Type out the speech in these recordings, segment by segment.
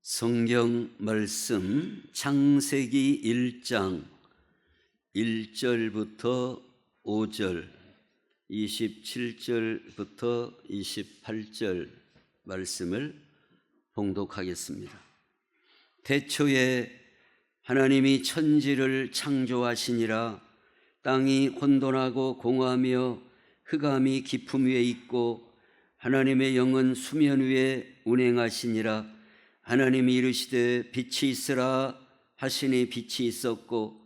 성경 말씀 창세기 1장 1절부터 5절, 27절부터 28절 말씀을 봉독하겠습니다. 태초에 하나님이 천지를 창조하시니라. 땅이 혼돈하고 공하며 흑암이 깊음 위에 있고 하나님의 영은 수면 위에 운행하시니라. 하나님이 이르시되 빛이 있으라 하시니 빛이 있었고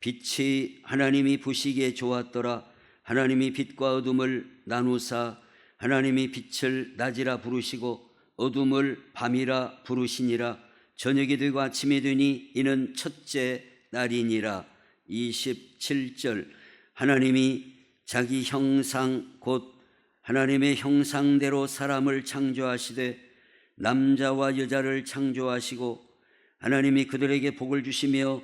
빛이 하나님이 보시기에 좋았더라. 하나님이 빛과 어둠을 나누사 하나님이 빛을 낮이라 부르시고 어둠을 밤이라 부르시니라. 저녁이 되고 아침이 되니 이는 첫째 날이니라. 27절 하나님이 자기 형상 곧 하나님의 형상대로 사람을 창조하시되 남자와 여자를 창조하시고 하나님이 그들에게 복을 주시며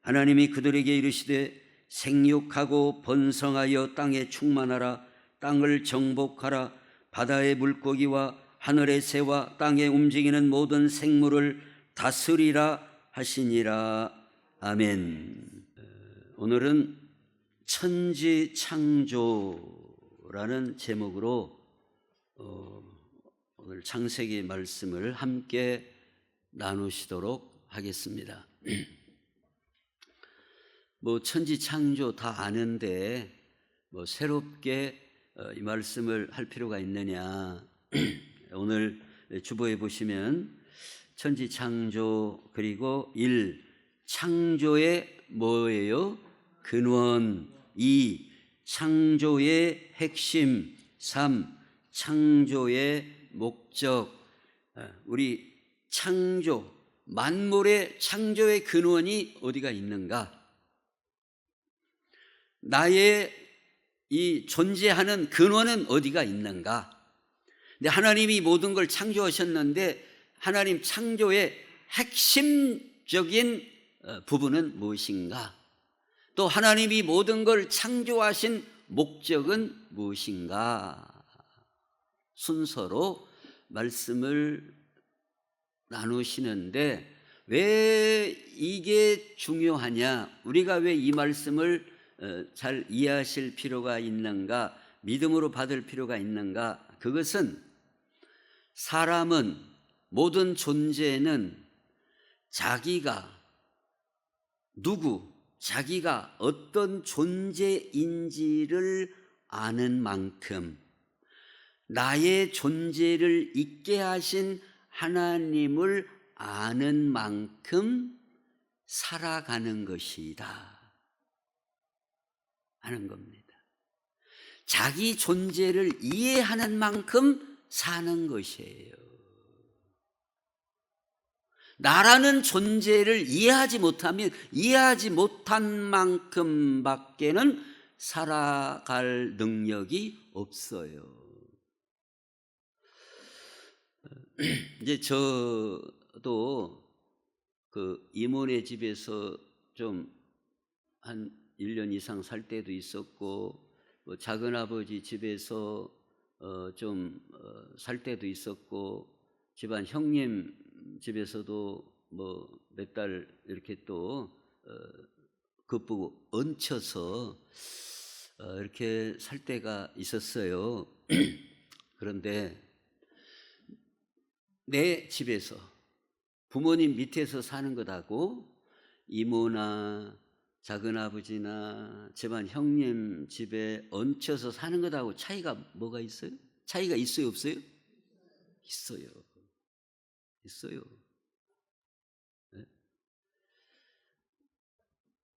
하나님이 그들에게 이르시되 생육하고 번성하여 땅에 충만하라. 땅을 정복하라. 바다의 물고기와 하늘의 새와 땅에 움직이는 모든 생물을 다스리라 하시니라. 아멘. 오늘은 천지창조라는 제목으로 오늘 창세기 말씀을 함께 나누시도록 하겠습니다. 천지창조 다 아는데 새롭게 이 말씀을 할 필요가 있느냐. 오늘 주보에 보시면 천지창조 그리고 1. 창조의 뭐예요? 근원. 2. 창조의 핵심. 3. 창조의 목적. 우리 창조, 만물의 창조의 근원이 어디가 있는가? 나의 이 존재하는 근원은 어디가 있는가? 근데 하나님이 모든 걸 창조하셨는데 하나님 창조의 핵심적인 부분은 무엇인가? 또 하나님이 모든 걸 창조하신 목적은 무엇인가? 순서로 말씀을 나누시는데 왜 이게 중요하냐? 우리가 왜 이 말씀을 잘 이해하실 필요가 있는가? 믿음으로 받을 필요가 있는가? 그것은 사람은, 모든 존재는 자기가 자기가 어떤 존재인지를 아는 만큼 나의 존재를 있게 하신 하나님을 아는 만큼 살아가는 것이다 하는 겁니다. 자기 존재를 이해하는 만큼 사는 것이에요. 나라는 존재를 이해하지 못하면 이해하지 못한 만큼밖에는 살아갈 능력이 없어요. 이제 저도 그 이모네 집에서 좀 한 1년 이상 살 때도 있었고, 작은아버지 집에서 좀 살 때도 있었고, 집안 형님 집에서도 몇 달 이렇게 또 겉보고 얹혀서 이렇게 살 때가 있었어요. 그런데 내 집에서 부모님 밑에서 사는 것하고 이모나 작은아버지나 집안 형님 집에 얹혀서 사는 것하고 차이가 뭐가 있어요? 차이가 있어요, 없어요? 있어요. 네?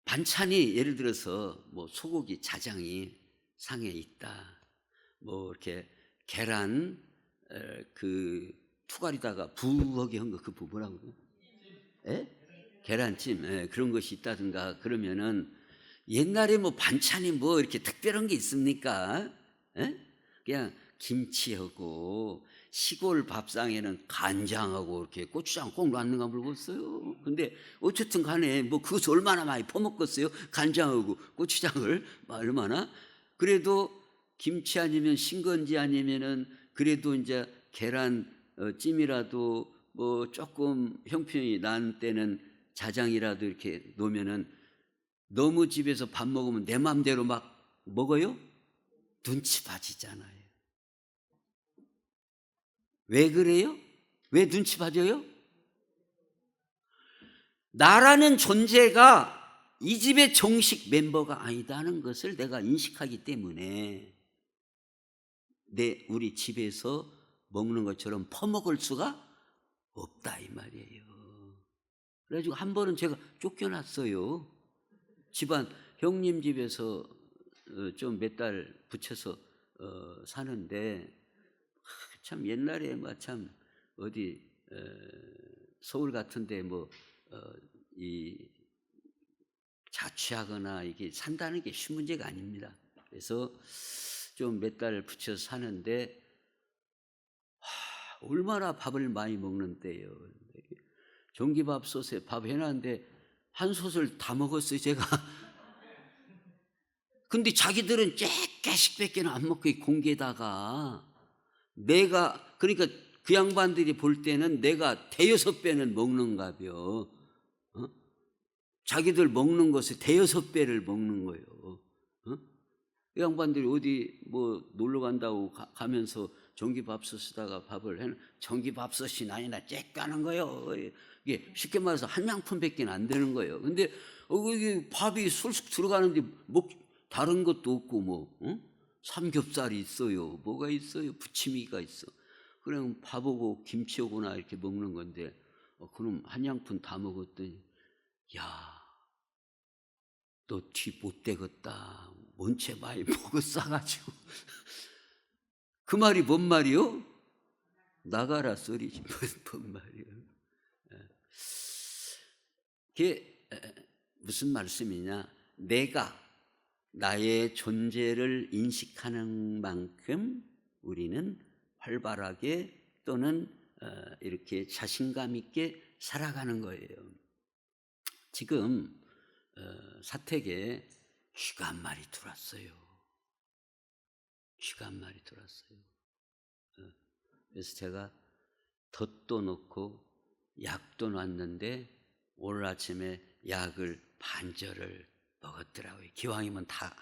반찬이 예를 들어서 소고기 자장이 상에 있다. 이렇게 계란 그 투갈이다가 부엌에 한 거 그 뭐라고 그래요? 계란찜 그런 것이 있다든가 그러면은 옛날에 반찬이 이렇게 특별한 게 있습니까? 그냥 김치하고 시골 밥상에는 간장하고 이렇게 고추장 꼭 넣는가 모르겠어요. 근데 어쨌든 간에 그것을 얼마나 많이 퍼먹겠어요? 간장하고 고추장을 얼마나? 그래도 김치 아니면 신건지 아니면은 그래도 이제 계란 찜이라도 뭐 조금 형편이 난 때는 자장이라도 이렇게 놓으면은 너무 집에서 밥 먹으면 내 맘대로 막 먹어요? 눈치 봐지잖아요. 왜 그래요? 왜 눈치 봐져요? 나라는 존재가 이 집의 정식 멤버가 아니다는 것을 내가 인식하기 때문에 우리 집에서 먹는 것처럼 퍼먹을 수가 없다 이 말이에요. 그래가지고 한 번은 제가 쫓겨났어요. 집안 형님 집에서 좀 몇 달 붙여서 사는데 참 옛날에 참 어디 서울 같은데 이 자취하거나 이게 산다는 게 쉬운 문제가 아닙니다. 그래서 좀 몇 달 붙여서 사는데 얼마나 밥을 많이 먹는 때예요. 전기밥솥에 밥 해놨는데 한 솥을 다 먹었어요 제가. 근데 자기들은 깨식밖에 안 먹고 공개다가 내가 그러니까 그 양반들이 볼 때는 내가 대여섯 배는 먹는가벼. 자기들 먹는 것을 대여섯 배를 먹는 거예요. 이 양반들이 어디 놀러 간다고 가면서 전기밥솥에다가 밥을 해는 전기밥솥이 아니라 쬐까는 거예요. 이게 쉽게 말해서 한 양푼밖에 안 되는 거예요. 근데 이게 밥이 술쑥 들어가는데 다른 것도 없고 삼겹살이 있어요. 뭐가 있어요? 부침이가 있어. 그냥 밥하고 김치하고나 이렇게 먹는 건데 그럼 한 양푼 다 먹었더니 야, 너 뒤 못 되겠다. 뭔채 많이 먹었어가지고 그 말이 뭔 말이요? 나가라 소리지 뭔 말이요? 그게 무슨 말씀이냐? 내가 나의 존재를 인식하는 만큼 우리는 활발하게 또는 이렇게 자신감 있게 살아가는 거예요. 지금 사택에 쥐가 한 마리 들어왔어요. 쥐가 한 마리 들어왔어요. 그래서 제가 덫도 넣고 약도 놨는데 오늘 아침에 약을 반절을 먹었더라고요. 기왕이면 다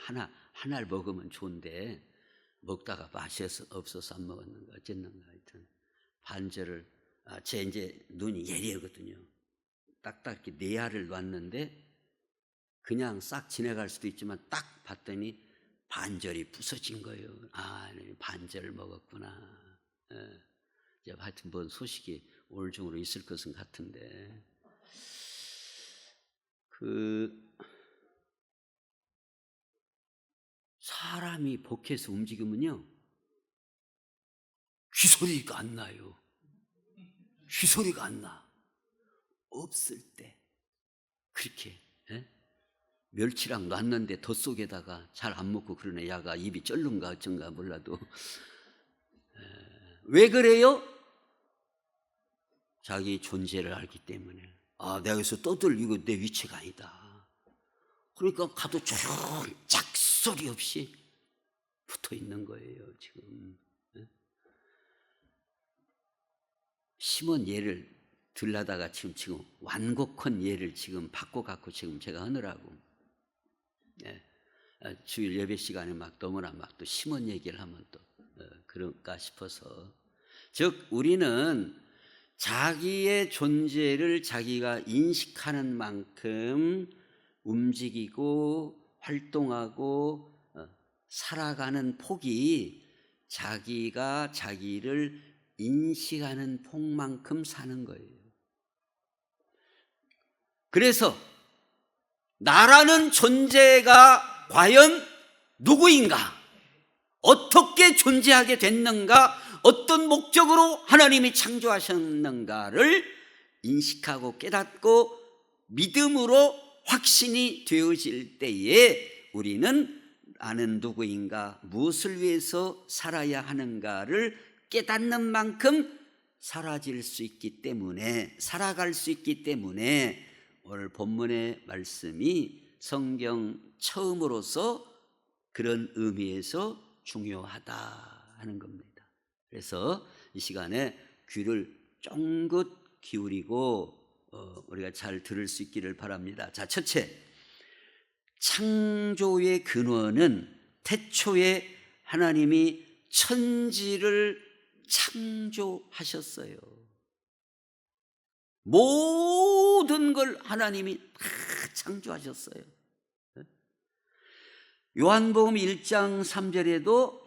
하나를 먹으면 좋은데 먹다가 맛이 없어서 안 먹었는가 어쨌는가 하여튼 반절을 제 이제 눈이 예리하거든요. 딱딱 이렇게 네 알을 놨는데 그냥 싹 지나갈 수도 있지만 딱 봤더니 반절이 부서진 거예요. 반절을 먹었구나. 하여튼 뭔 소식이 오늘 중으로 있을 것은 같은데 사람이 복해서 움직이면요 휘소리가 안 나요. 휘소리가 안 나. 없을 때 그렇게 멸치랑 놨는데 덫 속에다가 잘 안 먹고 그러네. 야가 입이 쩔른가 어쩐가 몰라도 왜 그래요? 자기 존재를 알기 때문에 내가 여기서 떠들고 이거 내 위치가 아니다. 그러니까 가도 조용 짝소리 없이 붙어 있는 거예요. 지금 심은 예를 들라다가 지금 완곡한 예를 지금 바꿔갖고 지금 제가 하느라고 주일 예배 시간에 너무나 또 심은 얘기를 하면 또 그럴까 싶어서 즉 우리는 자기의 존재를 자기가 인식하는 만큼 움직이고 활동하고 살아가는 폭이 자기가 자기를 인식하는 폭만큼 사는 거예요. 그래서 나라는 존재가 과연 누구인가? 어떻게 존재하게 됐는가? 어떤 목적으로 하나님이 창조하셨는가를 인식하고 깨닫고 믿음으로 확신이 되어질 때에 우리는 나는 누구인가? 무엇을 위해서 살아야 하는가를 깨닫는 만큼 살아갈 수 있기 때문에 오늘 본문의 말씀이 성경 처음으로서 그런 의미에서 중요하다 하는 겁니다. 그래서 이 시간에 귀를 쫑긋 기울이고 우리가 잘 들을 수 있기를 바랍니다. 자, 첫째, 창조의 근원은 태초에 하나님이 천지를 창조하셨어요. 모든 걸 하나님이 다 창조하셨어요. 요한복음 1장 3절에도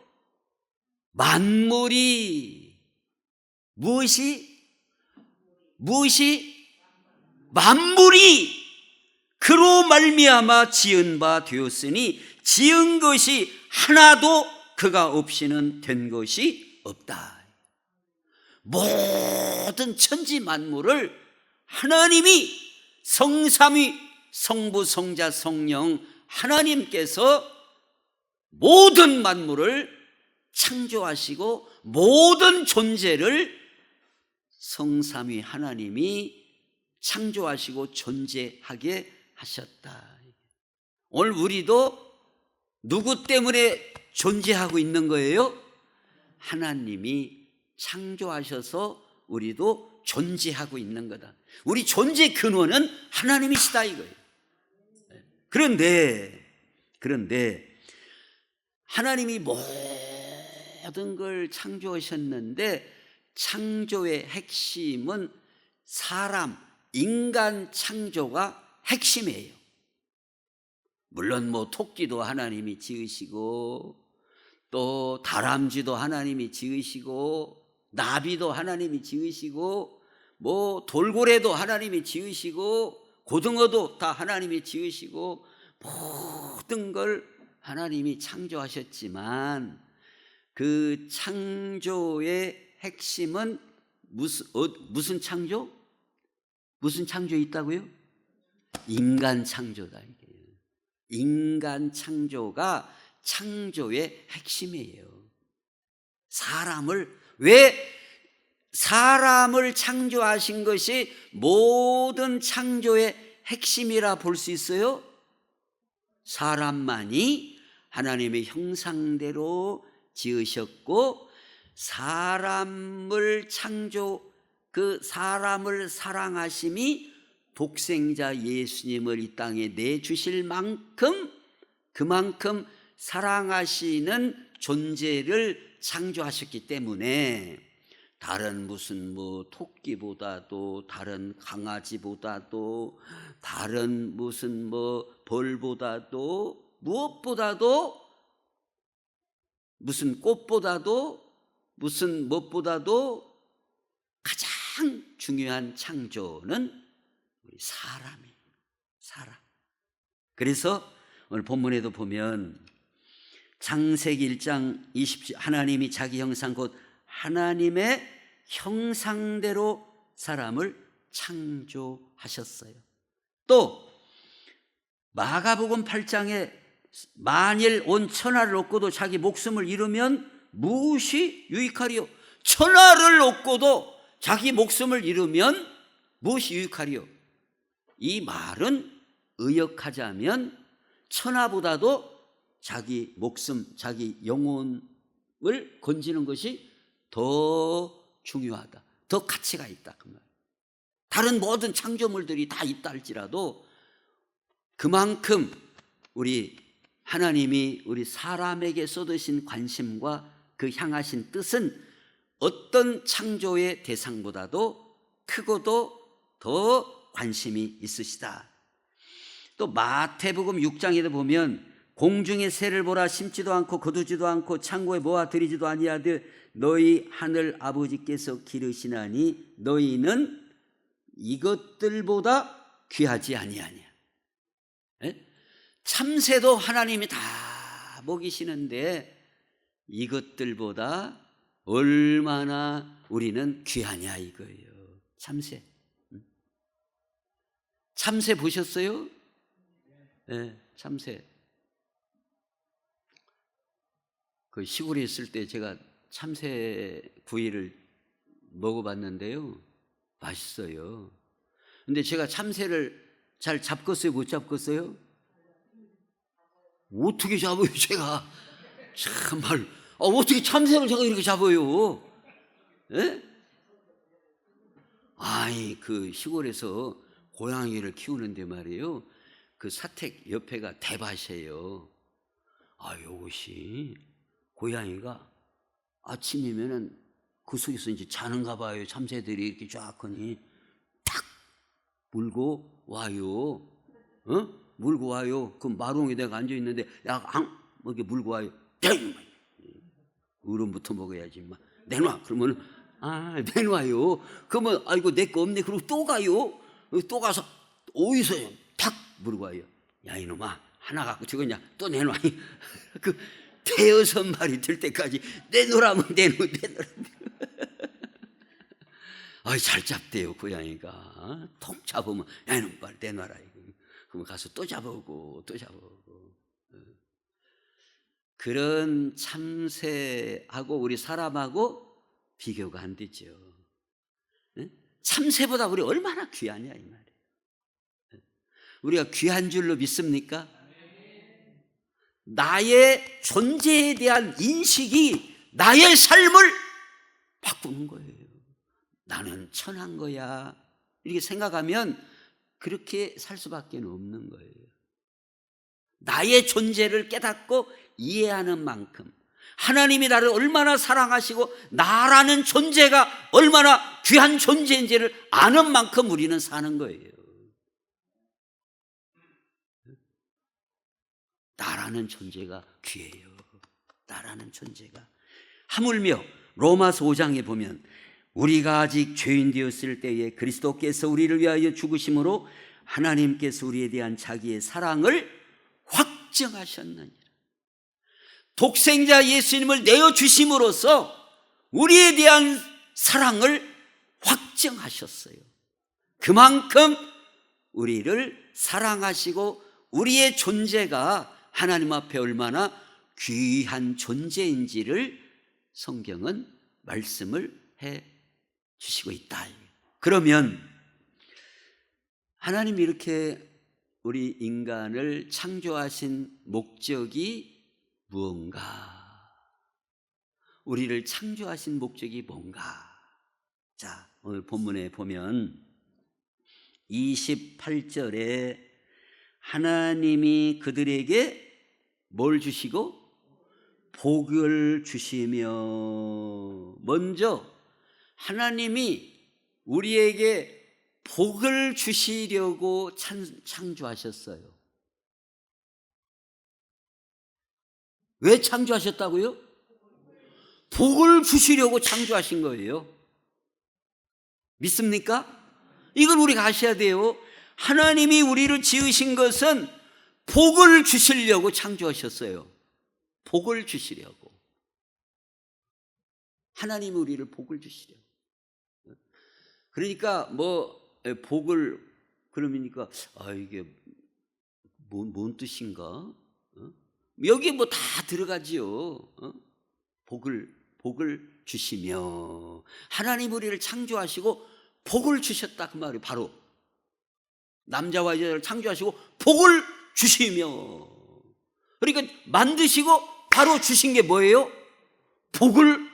만물이 만물이 그로 말미암아 지은 바 되었으니 지은 것이 하나도 그가 없이는 된 것이 없다. 모든 천지 만물을 하나님이 성삼위 성부 성자 성령 하나님께서 모든 만물을 창조하시고 모든 존재를 성삼위 하나님이 창조하시고 존재하게 하셨다. 오늘 우리도 누구 때문에 존재하고 있는 거예요? 하나님이 창조하셔서 우리도 존재하고 있는 거다. 우리 존재 근원은 하나님이시다 이거예요. 그런데 하나님이 모든 걸 창조하셨는데 창조의 핵심은 사람, 인간 창조가 핵심이에요. 물론 토끼도 하나님이 지으시고 또 다람쥐도 하나님이 지으시고 나비도 하나님이 지으시고 돌고래도 하나님이 지으시고 고등어도 다 하나님이 지으시고 모든 걸 하나님이 창조하셨지만 그 창조의 핵심은 무슨 창조? 무슨 창조에 있다고요? 인간 창조다. 인간 창조가 창조의 핵심이에요. 왜 사람을 창조하신 것이 모든 창조의 핵심이라 볼 수 있어요? 사람만이 하나님의 형상대로 지으셨고 사람을 사랑하심이 독생자 예수님을 이 땅에 내주실 만큼 그만큼 사랑하시는 존재를 창조하셨기 때문에 다른 무슨 토끼보다도 다른 강아지보다도 다른 무슨 벌보다도 무엇보다도 무슨 꽃보다도 무슨 무엇보다도 가장 중요한 창조는 우리 사람이에요. 사람. 그래서 오늘 본문에도 보면 창세기 1장 20절 하나님이 자기 형상 곧 하나님의 형상대로 사람을 창조하셨어요. 또 마가복음 8장에 만일 온 천하를 얻고도 자기 목숨을 잃으면 무엇이 유익하리요? 천하를 얻고도 자기 목숨을 잃으면 무엇이 유익하리요? 이 말은 의역하자면 천하보다도 자기 목숨, 자기 영혼을 건지는 것이 더 중요하다, 더 가치가 있다 그 말. 다른 모든 창조물들이 다 있다 할지라도 그만큼 우리 하나님이 우리 사람에게 쏟으신 관심과 그 향하신 뜻은 어떤 창조의 대상보다도 크고도 더 관심이 있으시다. 또 마태복음 6장에도 보면 공중의 새를 보라, 심지도 않고 거두지도 않고 창고에 모아 들이지도 아니하되 너희 하늘 아버지께서 기르시나니 너희는 이것들보다 귀하지 아니하냐. 참새도 하나님이 다 먹이시는데 이것들보다 얼마나 우리는 귀하냐 이거예요. 참새 보셨어요? 네, 참새. 그 시골에 있을 때 제가 참새 구이를 먹어봤는데요, 맛있어요. 근데 제가 참새를 잘 잡겠어요, 못 잡겠어요? 어떻게 잡아요, 제가? 정말 어떻게 참새를 제가 이렇게 잡아요? 예? 아이 그 시골에서 고양이를 키우는데 말이에요. 그 사택 옆에가 대밭이에요. 요것이 고양이가 아침이면은 그 속에서 이제 자는가 봐요. 참새들이 이렇게 쫙 하니 탁 물고 와요. 물고 와요. 그 마루에 내가 앉아 있는데 이렇게 물고 와요. 어른부터 먹어야지 막 내놔. 그러면 내놔요. 그러면 아이고 내 거 없네. 그리고 또 가요. 또 가서 어디서요? 탁 물고 와요. 야 이놈아 하나 갖고 죽었냐? 또 내놔. 그 대여섯 마리 될 때까지 내놓으라면 내놓으라면. 잘 잡대요 고양이가. 통 잡으면 야 이놈 빨리 내놔라. 그러면 가서 또 잡아오고 또 잡아오고. 그런 참새하고 우리 사람하고 비교가 안 되죠. 참새보다 우리 얼마나 귀하냐 이 말이에요. 우리가 귀한 줄로 믿습니까? 나의 존재에 대한 인식이 나의 삶을 바꾸는 거예요. 나는 천한 거야 이렇게 생각하면 그렇게 살 수밖에 없는 거예요. 나의 존재를 깨닫고 이해하는 만큼 하나님이 나를 얼마나 사랑하시고 나라는 존재가 얼마나 귀한 존재인지를 아는 만큼 우리는 사는 거예요. 나라는 존재가 귀해요. 나라는 존재가. 하물며 로마서 5장에 보면 우리가 아직 죄인 되었을 때에 그리스도께서 우리를 위하여 죽으심으로 하나님께서 우리에 대한 자기의 사랑을 확정하셨느니라. 독생자 예수님을 내어주심으로써 우리에 대한 사랑을 확정하셨어요. 그만큼 우리를 사랑하시고 우리의 존재가 하나님 앞에 얼마나 귀한 존재인지를 성경은 말씀을 해 주시고 있다. 그러면 하나님이 이렇게 우리 인간을 창조하신 목적이 무언가? 우리를 창조하신 목적이 뭔가? 자, 오늘 본문에 보면 28절에 하나님이 그들에게 뭘 주시고? 복을 주시며. 먼저 하나님이 우리에게 복을 주시려고 창조하셨어요. 왜 창조하셨다고요? 복을 주시려고 창조하신 거예요. 믿습니까? 이걸 우리가 아셔야 돼요. 하나님이 우리를 지으신 것은 복을 주시려고 창조하셨어요. 복을 주시려고. 하나님이 우리를 복을 주시려고. 그러니까 복을 그러니까 이게 뭔 뜻인가? 여기 다 들어가지요. 복을 주시며. 하나님 우리를 창조하시고 복을 주셨다 그 말이 바로 남자와 여자를 창조하시고 복을 주시며. 그러니까 만드시고 바로 주신 게 뭐예요? 복을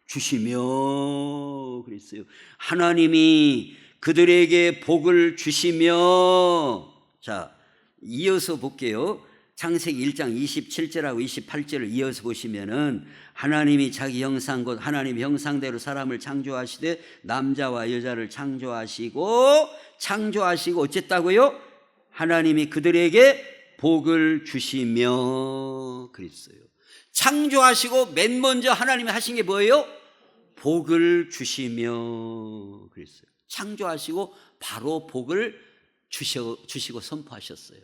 주시며 그랬어요. 하나님이 그들에게 복을 주시며. 자, 이어서 볼게요. 창세기 1장 27절하고 28절을 이어서 보시면은 하나님이 자기 형상 곧 하나님 형상대로 사람을 창조하시되 남자와 여자를 창조하시고 어쨌다고요? 하나님이 그들에게 복을 주시며 그랬어요. 창조하시고 맨 먼저 하나님이 하신 게 뭐예요? 복을 주시며 그랬어요. 창조하시고 바로 복을 주시고 선포하셨어요.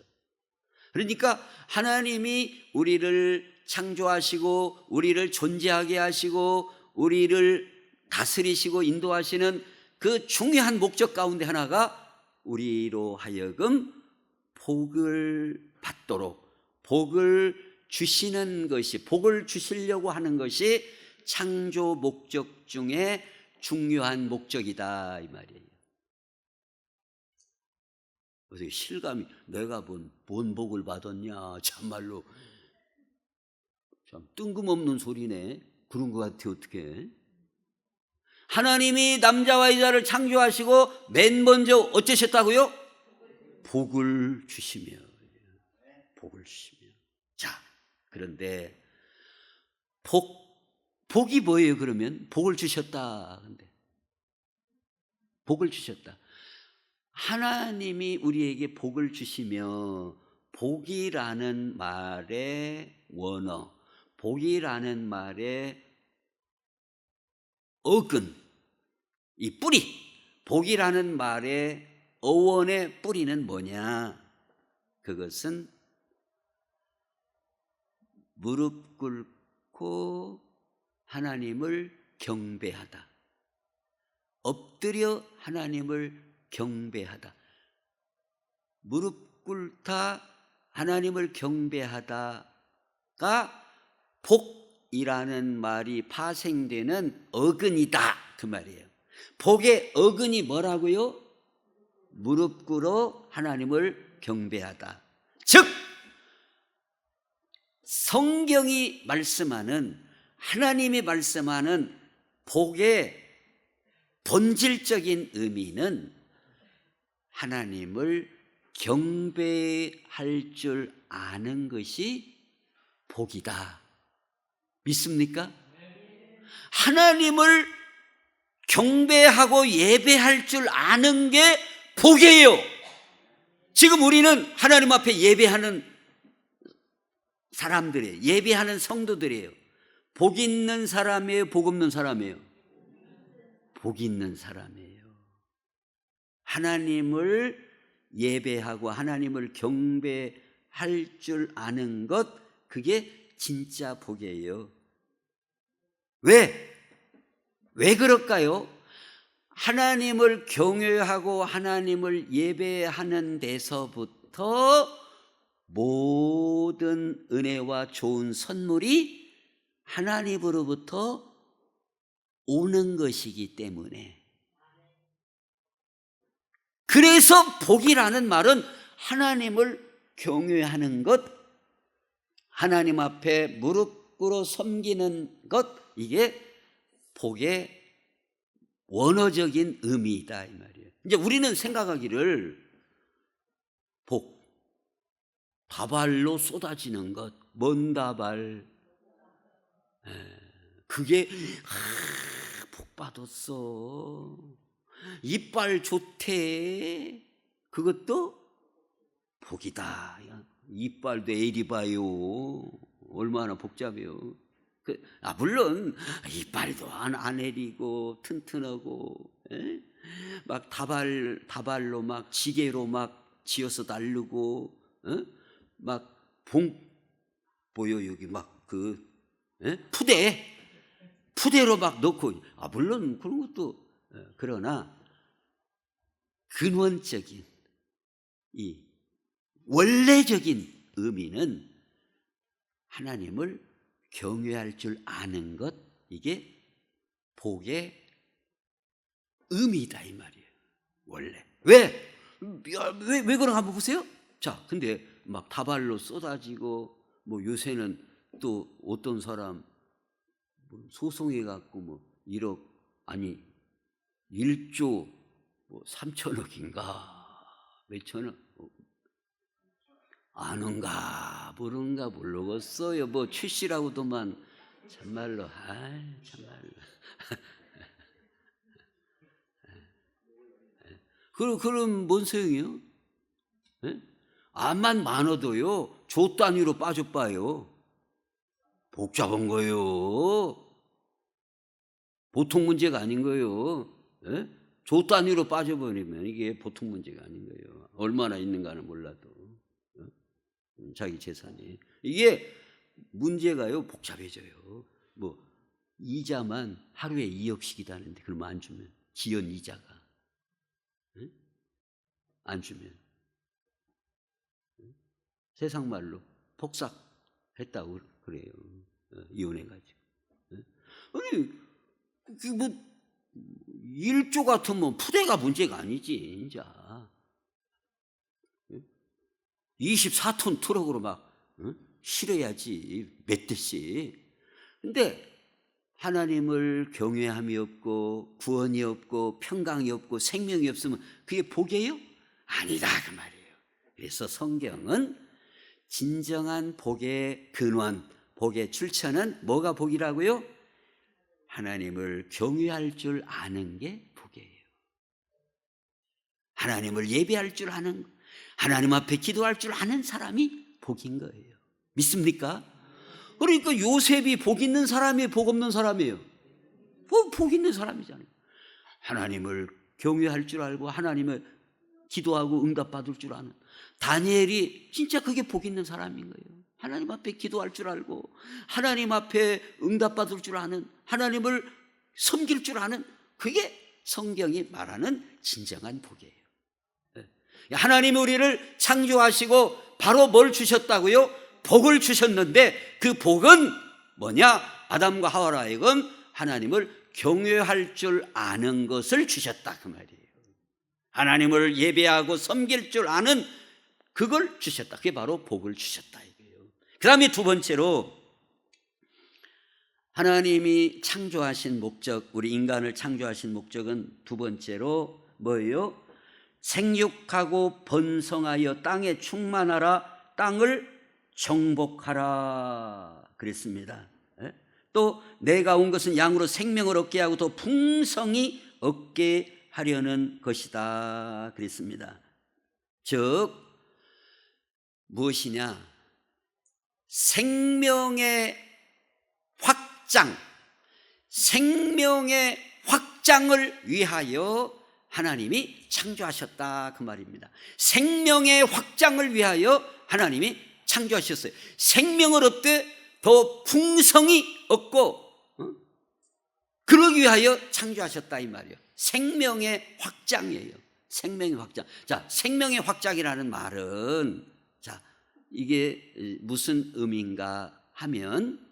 그러니까 하나님이 우리를 창조하시고 우리를 존재하게 하시고 우리를 다스리시고 인도하시는 그 중요한 목적 가운데 하나가 우리로 하여금 복을 받도록 복을 주시는 것이, 복을 주시려고 하는 것이 창조 목적 중에 중요한 목적이다 이 말이에요. 어떻게 실감이 내가 뭔 복을 받았냐, 참말로 참 뜬금없는 소리네. 그런 것 같아. 어떻게 하나님이 남자와 여자를 창조하시고 맨 먼저 어쩌셨다고요? 복을 주시며. 복을 주시며. 자, 그런데 복이 뭐예요? 그러면 복을 주셨다. 근데 복을 주셨다. 하나님이 우리에게 복을 주시며, 복이라는 말의 원어, 복이라는 말의 어근, 이 뿌리, 복이라는 말의 어원의 뿌리는 뭐냐? 그것은 무릎 꿇고 하나님을 경배하다, 엎드려 하나님을 경배하다. 무릎 꿇다 하나님을 경배하다가 복이라는 말이 파생되는 어근이다, 그 말이에요. 복의 어근이 뭐라고요? 무릎 꿇어 하나님을 경배하다. 즉 성경이 말씀하는, 하나님이 말씀하는 복의 본질적인 의미는 하나님을 경배할 줄 아는 것이 복이다. 믿습니까? 하나님을 경배하고 예배할 줄 아는 게 복이에요. 지금 우리는 하나님 앞에 예배하는 사람들이에요. 예배하는 성도들이에요. 복 있는 사람이에요? 복 없는 사람이에요? 복 있는 사람이에요. 하나님을 예배하고 하나님을 경배할 줄 아는 것, 그게 진짜 복이에요. 왜 그럴까요? 하나님을 경외하고 하나님을 예배하는 데서부터 모든 은혜와 좋은 선물이 하나님으로부터 오는 것이기 때문에, 그래서 복이라는 말은 하나님을 경외하는 것, 하나님 앞에 무릎 꿇어 섬기는 것, 이게 복의 원어적인 의미이다, 이 말이에요. 이제 우리는 생각하기를 복, 다발로 쏟아지는 것, 뭔 다발, 그게 복 받았어, 이빨 좋대, 그것도 복이다. 이빨도 에리 봐요, 얼마나 복잡해요. 물론 이빨도 안 에리고 튼튼하고, 막 다발로 막 지게로 막 지어서 날르고, 막 보여 여기 막 푸대로 막 넣고, 물론 그런 것도, 그러나 근원적인 이 원래적인 의미는 하나님을 경외할 줄 아는 것, 이게 복의 의미다, 이 말이에요. 원래 왜 그런가 한번 보세요. 자, 근데 막 다발로 쏟아지고, 뭐 요새는 또 어떤 사람 소송해 갖고 뭐 1억, 아니 1조 3천억인가 몇천억, 아는가 모르는가 모르겠어요. 뭐 출시라고도만, 참말로, 참말로. 그럼 뭔 소용이요? 암만 많아도요, 조 단위로 빠져봐요. 복잡한 거예요. 보통 문제가 아닌 거예요. 조 단위로 빠져버리면 이게 보통 문제가 아닌 거예요. 얼마나 있는가는 몰라도 자기 재산이, 이게 문제가요 복잡해져요. 뭐 이자만 하루에 2억씩이다는데 그러면 안 주면, 지연 이자가 안 주면 세상 말로 폭삭했다고 그래요. 이혼해가지고. 아니 뭐 1조 같으면 푸대가 문제가 아니지. 이제 24톤 트럭으로 막 실어야지, 몇 대씩. 근데 하나님을 경외함이 없고 구원이 없고 평강이 없고 생명이 없으면 그게 복이에요? 아니다 그 말이에요. 그래서 성경은 진정한 복의 근원, 복의 출처는 뭐가 복이라고요? 하나님을 경외할 줄 아는 게 복이에요. 하나님을 예배할 줄 아는, 하나님 앞에 기도할 줄 아는 사람이 복인 거예요. 믿습니까? 그러니까 요셉이 복 있는 사람이에요, 복 없는 사람이에요? 복 있는 사람이잖아요. 하나님을 경외할 줄 알고 하나님을 기도하고 응답받을 줄 아는 다니엘이 진짜 그게 복 있는 사람인 거예요. 하나님 앞에 기도할 줄 알고 하나님 앞에 응답받을 줄 아는, 하나님을 섬길 줄 아는, 그게 성경이 말하는 진정한 복이에요. 하나님이 우리를 창조하시고 바로 뭘 주셨다고요? 복을 주셨는데 그 복은 뭐냐? 아담과 하와로 하여금 하나님을 경외할 줄 아는 것을 주셨다 그 말이에요. 하나님을 예배하고 섬길 줄 아는 그걸 주셨다. 그게 바로 복을 주셨다 이거예요. 그 다음에 두 번째로 하나님이 창조하신 목적, 우리 인간을 창조하신 목적은 두 번째로 뭐예요? 생육하고 번성하여 땅에 충만하라, 땅을 정복하라 그랬습니다. 또 내가 온 것은 양으로 생명을 얻게 하고 더 풍성히 얻게 하려는 것이다 그랬습니다. 즉 무엇이냐? 생명의 확장, 생명의 확장을 위하여 하나님이 창조하셨다 그 말입니다. 생명의 확장을 위하여 하나님이 창조하셨어요. 생명을 얻되 더 풍성히 얻고 그러기 위하여 창조하셨다 이 말이에요. 생명의 확장이에요. 생명의 확장. 자, 생명의 확장이라는 말은 자, 이게 무슨 의미인가 하면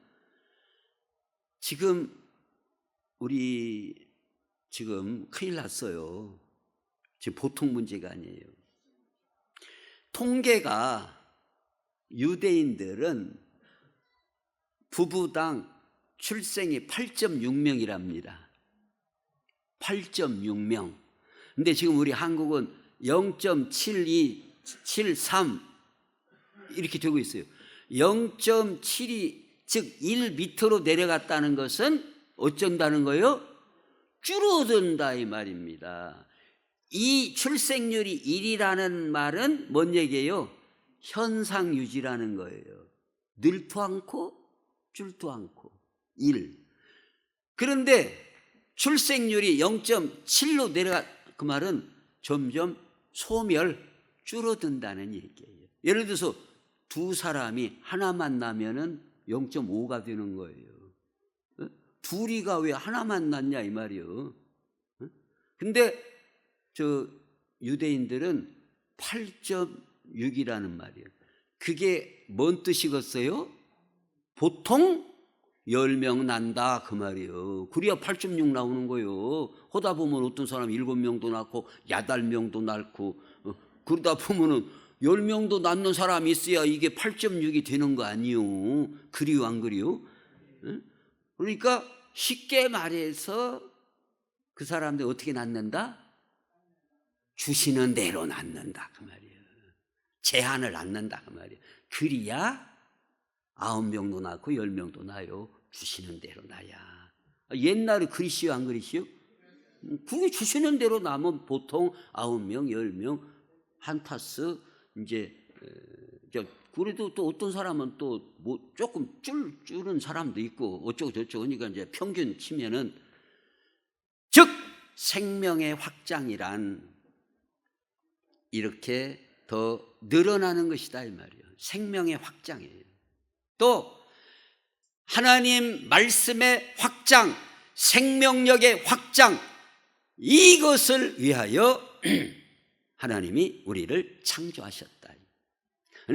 지금 우리 지금 큰일 났어요. 지금 보통 문제가 아니에요. 통계가 유대인들은 부부당 출생이 8.6명이랍니다. 8.6명. 근데 지금 우리 한국은 0.72, 73 이렇게 되고 있어요. 0.72, 즉 1 밑으로 내려갔다는 것은 어쩐다는 거예요? 줄어든다 이 말입니다. 이 출생률이 1이라는 말은 뭔 얘기예요? 현상 유지라는 거예요. 늘도 않고 줄도 않고 1. 그런데 출생률이 0.7로 내려가, 그 말은 점점 소멸, 줄어든다는 얘기예요. 예를 들어서 두 사람이 하나 만나면은 0.5가 되는 거예요. 둘이가 왜 하나 만났냐 이 말이요. 근데 저 유대인들은 8.6이라는 말이에요. 그게 뭔 뜻이겠어요? 보통 10명 난다 그 말이에요. 그래야 8.6 나오는 거예요. 하다 보면 어떤 사람 7명도 낳고 8명도 낳고 그러다 보면은 10명도 낳는 사람이 있어야 이게 8.6이 되는 거 아니요. 그리요 안 그리요? 그러니까 쉽게 말해서 그 사람들 어떻게 낳는다? 주시는 대로 낳는다 그 말이에요. 제한을 안 낳는다 그 말이에요. 그래야 9명도 낳고 10명도 낳아요. 주시는 대로 낳아야. 옛날에 그리시요 안 그리시요? 그게 주시는 대로 낳으면 보통 9명, 10명 한 타스 이제 그래도 또 어떤 사람은 또 뭐 조금 줄은 사람도 있고 어쩌고 저쩌고 그러니까 이제 평균 치면은 즉 생명의 확장이란 이렇게 더 늘어나는 것이다 이 말이에요. 생명의 확장이에요. 또 하나님 말씀의 확장, 생명력의 확장, 이것을 위하여 하나님이 우리를 창조하셨다.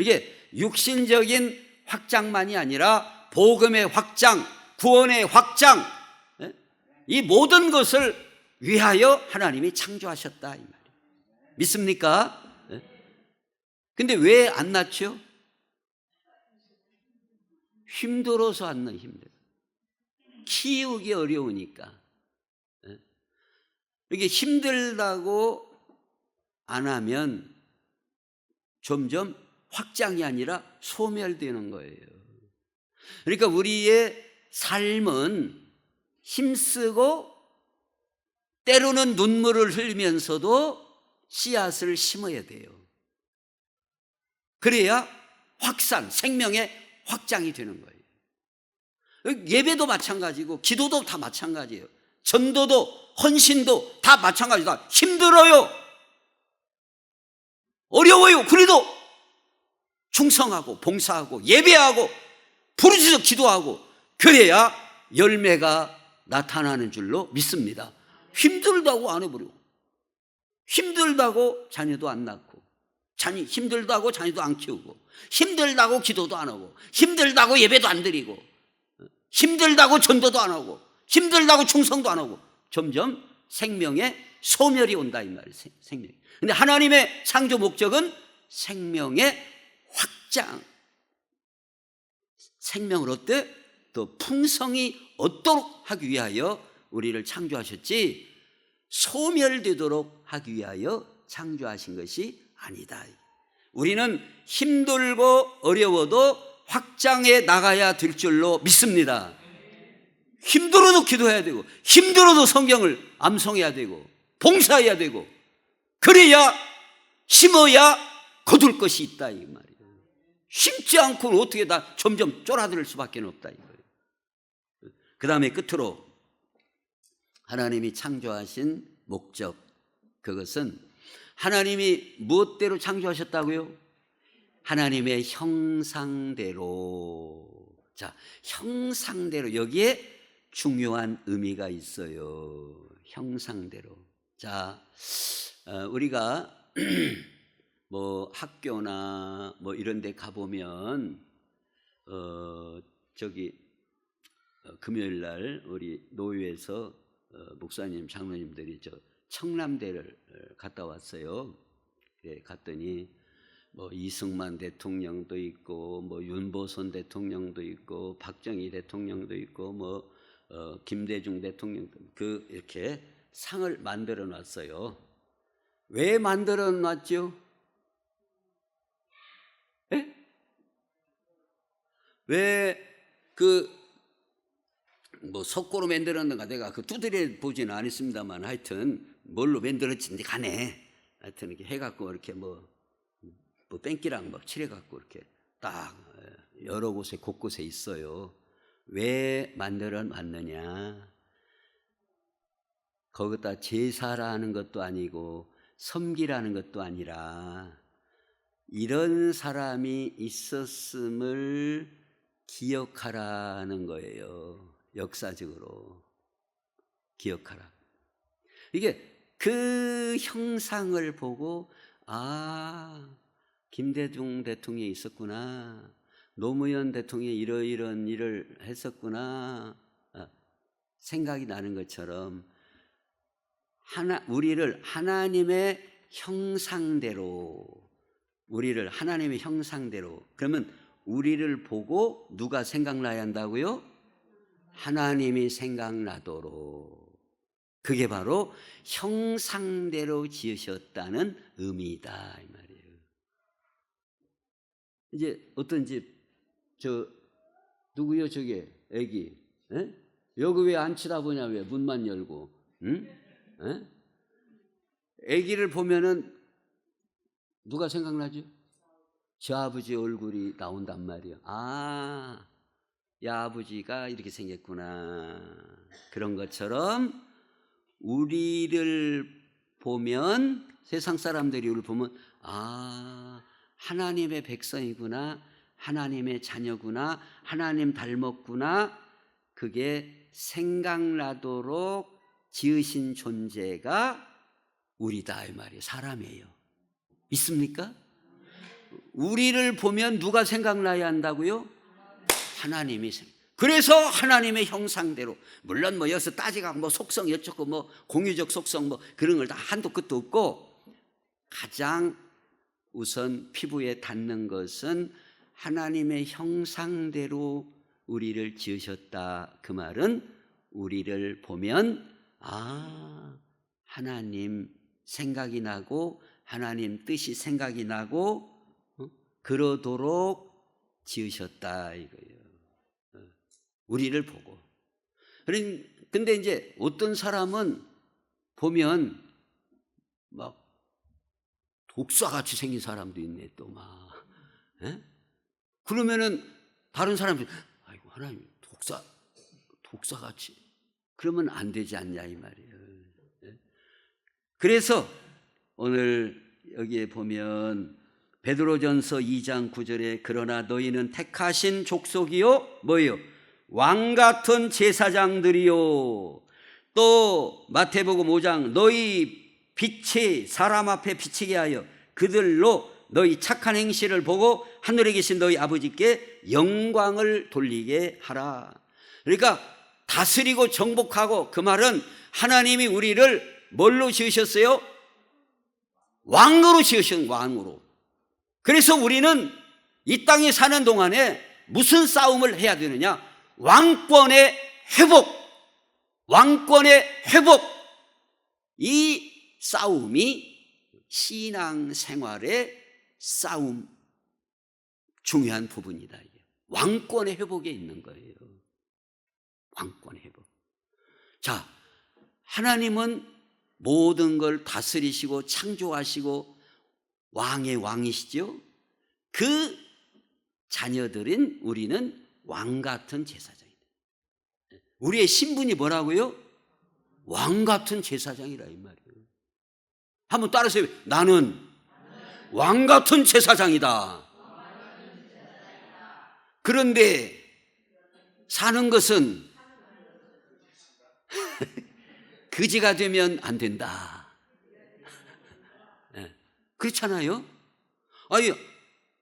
이게 육신적인 확장만이 아니라 복음의 확장, 구원의 확장, 이 모든 것을 위하여 하나님이 창조하셨다 이 말이에요. 믿습니까? 근데 왜 안 낳죠? 힘들어서 안 낳아요. 힘들어. 키우기 어려우니까. 이게 힘들다고 안 하면 점점 확장이 아니라 소멸되는 거예요. 그러니까 우리의 삶은 힘쓰고 때로는 눈물을 흘리면서도 씨앗을 심어야 돼요. 그래야 확산, 생명의 확장이 되는 거예요. 예배도 마찬가지고 기도도 다 마찬가지예요. 전도도 헌신도 다 마찬가지다. 힘들어요. 어려워요. 그래도 충성하고 봉사하고 예배하고 부르짖어 기도하고 그래야 열매가 나타나는 줄로 믿습니다. 힘들다고 안 해버리고, 힘들다고 자녀도 안 낳고, 힘들다고 자녀도 안 키우고, 힘들다고 기도도 안 하고, 힘들다고 예배도 안 드리고, 힘들다고 전도도 안 하고, 힘들다고 충성도 안 하고, 점점 생명의 소멸이 온다 이 말이에요. 생명. 근데 하나님의 창조 목적은 생명의 확장, 생명을 어때? 더 풍성히 얻도록 하기 위하여 우리를 창조하셨지 소멸되도록 하기 위하여 창조하신 것이 아니다. 우리는 힘들고 어려워도 확장해 나가야 될 줄로 믿습니다. 힘들어도 기도해야 되고, 힘들어도 성경을 암송해야 되고, 봉사해야 되고, 그래야 심어야 거둘 것이 있다 이 말이에요. 심지 않고는 어떻게 다 점점 쫄아들 수밖에 없다 이 말이에요. 그 다음에 끝으로 하나님이 창조하신 목적, 그것은 하나님이 무엇대로 창조하셨다고요? 하나님의 형상대로. 자, 형상대로. 여기에 중요한 의미가 있어요. 형상대로. 자, 우리가 뭐 학교나 뭐 이런 데 가보면 금요일 날 우리 노회에서 목사님, 장로님들이 청남대를 갔다 왔어요. 예, 갔더니 뭐 이승만 대통령도 있고, 뭐 윤보선 대통령도 있고, 박정희 대통령도 있고, 뭐 김대중 대통령도 이렇게 상을 만들어 놨어요. 왜 만들어 놨죠? 예? 왜 뭐 석고로 만들었는가 내가 두드려 보지는 않았습니다만 하여튼 뭘로 만들었는지 가네. 하여튼 이렇게 해갖고 이렇게 뭐 뺑기랑 막 칠해갖고 이렇게 딱 여러 곳에 곳곳에 있어요. 왜 만들어 놨느냐? 거기다 제사라는 것도 아니고 섬기라는 것도 아니라 이런 사람이 있었음을 기억하라는 거예요. 역사적으로 기억하라. 이게 그 형상을 보고 김대중 대통령이 있었구나, 노무현 대통령이 이런 일을 했었구나 생각이 나는 것처럼 우리를 하나님의 형상대로, 그러면 우리를 보고 누가 생각나야 한다고요? 하나님이 생각나도록. 그게 바로 형상대로 지으셨다는 의미다 이 말이에요. 이제 어떤 집 누구요 저게 애기? 에? 여기 왜 안 쳐다보냐? 왜 문만 열고? 응? 에? 애기를 보면은 누가 생각나죠? 저 아버지 얼굴이 나온단 말이에요. 야 아버지가 이렇게 생겼구나. 그런 것처럼 우리를 보면, 세상 사람들이 우리를 보면 하나님의 백성이구나, 하나님의 자녀구나, 하나님 닮았구나, 그게 생각나도록 지으신 존재가 우리다 이 말이에요. 사람이에요. 있습니까? 우리를 보면 누가 생각나야 한다고요? 하나님이. 그래서 하나님의 형상대로, 물론 뭐 여기서 따지가 뭐 속성 여쭙고 뭐 공유적 속성 뭐 그런 걸 다 한도 끝도 없고, 가장 우선 피부에 닿는 것은 하나님의 형상대로 우리를 지으셨다. 그 말은 우리를 보면 하나님 생각이 나고 하나님 뜻이 생각이 나고 그러도록 지으셨다 이거예요. 우리를 보고. 근데 이제 어떤 사람은 보면 막 독사같이 생긴 사람도 있네 또 막. 그러면은 다른 사람들이 아이고 하나님 독사같이 그러면 안 되지 않냐 이 말이에요. 그래서 오늘 여기에 보면 베드로전서 2장 9절에 그러나 너희는 택하신 족속이요 뭐요 왕같은 제사장들이요. 또 마태복음 5장 너희 빛이 사람 앞에 비치게 하여 그들로 너희 착한 행실을 보고 하늘에 계신 너희 아버지께 영광을 돌리게 하라. 그러니까 다스리고 정복하고, 그 말은 하나님이 우리를 뭘로 지으셨어요? 왕으로 지으신 왕으로. 그래서 우리는 이 땅에 사는 동안에 무슨 싸움을 해야 되느냐? 왕권의 회복, 왕권의 회복. 이 싸움이 신앙생활의 싸움 중요한 부분이다. 왕권의 회복에 있는 거예요. 왕권의 회복. 자, 하나님은 모든 걸 다스리시고 창조하시고 왕의 왕이시죠. 그 자녀들인 우리는 왕 같은 제사장이다. 우리의 신분이 뭐라고요? 왕 같은 제사장이라 이 말이에요. 한번 따라하세요. 나는 왕 같은 제사장이다. 그런데 사는 것은 그지가 되면 안 된다. 그렇잖아요? 아니,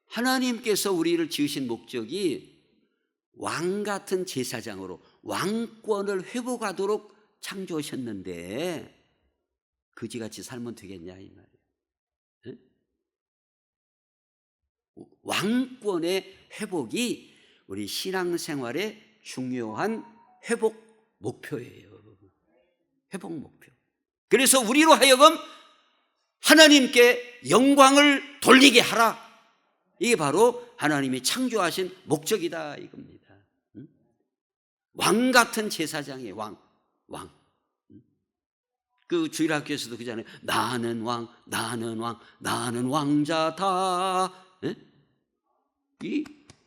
하나님께서 우리를 지으신 목적이 왕 같은 제사장으로 왕권을 회복하도록 창조하셨는데 그지같이 살면 되겠냐 이 말이에요. 왕권의 회복이 우리 신앙생활의 중요한 회복 목표예요. 회복 목표. 그래서 우리로 하여금 하나님께 영광을 돌리게 하라. 이게 바로 하나님이 창조하신 목적이다 이겁니다. 왕 같은 제사장이에요. 왕. 그 주일학교에서도 그잖아요. 나는 왕, 나는 왕자다. 이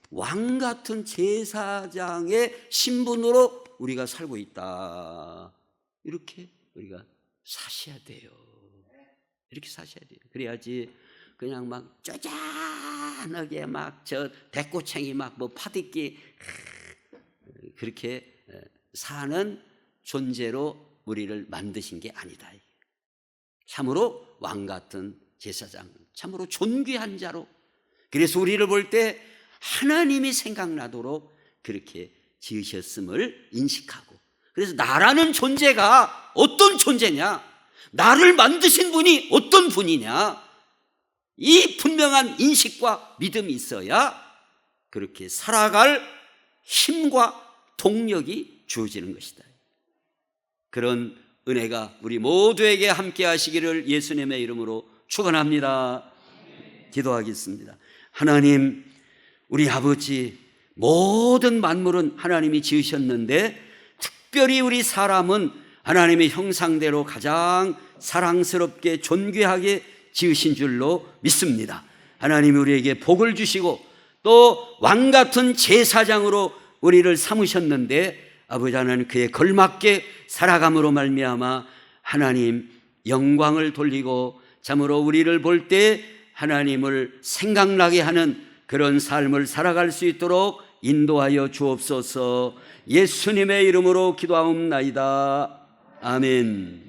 왕 같은 제사장의 신분으로 우리가 살고 있다. 이렇게 우리가 사셔야 돼요. 이렇게 사셔야 돼요. 그래야지 그냥 막 쪼잔하게 막 저 대꼬챙이 막 뭐 파듣기 그렇게 사는 존재로 우리를 만드신 게 아니다. 참으로 왕 같은 제사장, 참으로 존귀한 자로. 그래서 우리를 볼 때 하나님이 생각나도록 그렇게 지으셨음을 인식하고, 그래서 나라는 존재가 어떤 존재냐, 나를 만드신 분이 어떤 분이냐, 이 분명한 인식과 믿음이 있어야 그렇게 살아갈 힘과 동력이 주어지는 것이다. 그런 은혜가 우리 모두에게 함께 하시기를 예수님의 이름으로 축원합니다. 기도하겠습니다. 하나님, 우리 아버지, 모든 만물은 하나님이 지으셨는데 특별히 우리 사람은 하나님의 형상대로 가장 사랑스럽게 존귀하게 지으신 줄로 믿습니다. 하나님이 우리에게 복을 주시고 또 왕같은 제사장으로 우리를 삼으셨는데 아버지 하나님, 그에 걸맞게 살아감으로 말미암아 하나님 영광을 돌리고 참으로 우리를 볼 때 하나님을 생각나게 하는 그런 삶을 살아갈 수 있도록 인도하여 주옵소서. 예수님의 이름으로 기도하옵나이다. 아멘.